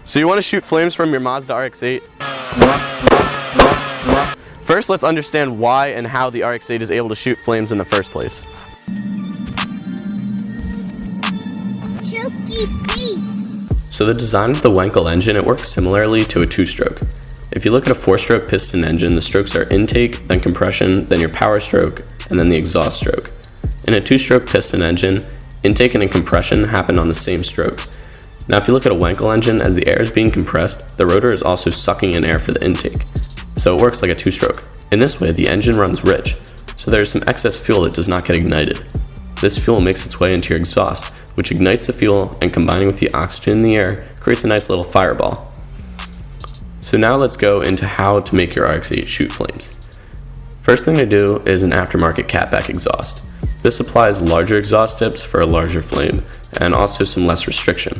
So you want to shoot flames from your Mazda RX8? First, let's understand why and how the RX8 is able to shoot flames in the first place. So the design of the Wankel engine, it works similarly to a two-stroke. If you look at a four-stroke piston engine, the strokes are intake, then compression, then your power stroke, and then the exhaust stroke. In a two-stroke piston engine, intake and compression happen on the same stroke. Now if you look at a Wankel engine, as the air is being compressed, the rotor is also sucking in air for the intake. So it works like a two-stroke. In this way, the engine runs rich, so there is some excess fuel that does not get ignited. This fuel makes its way into your exhaust, which ignites the fuel, and combining with the oxygen in the air, creates a nice little fireball. So now let's go into how to make your RX8 shoot flames. First thing to do is an Aftermarket Catback exhaust. This applies larger exhaust tips for a larger flame, and also some less restriction.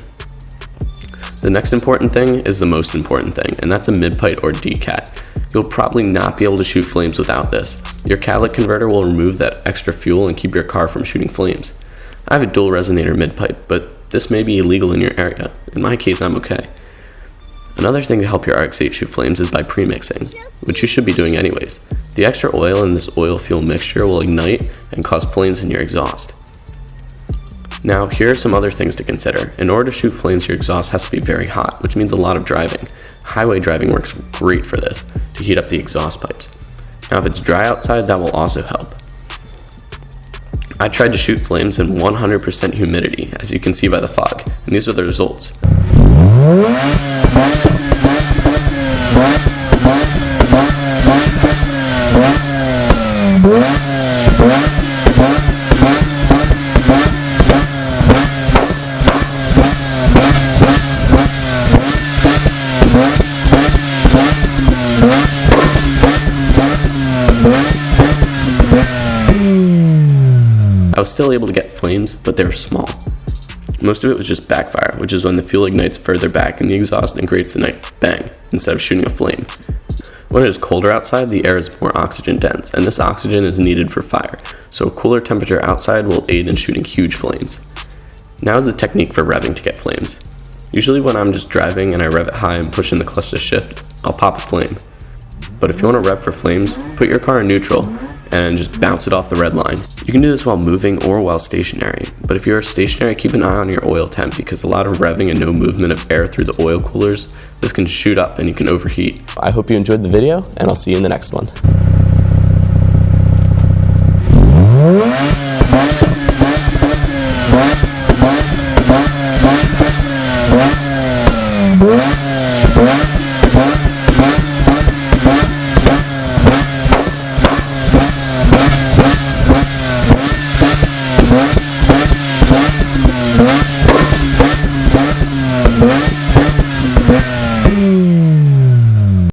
The next important thing is the most important thing, and that's a mid-pipe or decat. You'll probably not be able to shoot flames without this. Your catalytic converter will remove that extra fuel and keep your car from shooting flames. I have a dual resonator mid-pipe, but this may be illegal in your area. In my case, I'm okay. Another thing to help your RX8 shoot flames is by pre-mixing, which you should be doing anyways. The extra oil in this oil-fuel mixture will ignite and cause flames in your exhaust. Now, here are some other things to consider. In order to shoot flames, your exhaust has to be very hot, which means a lot of driving. Highway driving works great for this, to heat up the exhaust pipes. Now, if it's dry outside, that will also help. I tried to shoot flames in 100% humidity, as you can see by the fog, and these are the results. I was still able to get flames, but they were small. Most of it was just backfire, which is when the fuel ignites further back in the exhaust and creates a nice bang instead of shooting a flame. When it is colder outside, the air is more oxygen dense, and this oxygen is needed for fire, so a cooler temperature outside will aid in shooting huge flames. Now is the technique for revving to get flames. Usually when I'm just driving and I rev it high and push in the clutch to shift, I'll pop a flame. But if you want to rev for flames, put your car in neutral and just bounce it off the red line. You can do this while moving or while stationary, but if you're stationary, keep an eye on your oil temp, because a lot of revving and no movement of air through the oil coolers, this can shoot up and you can overheat. I hope you enjoyed the video, and I'll see you in the next one.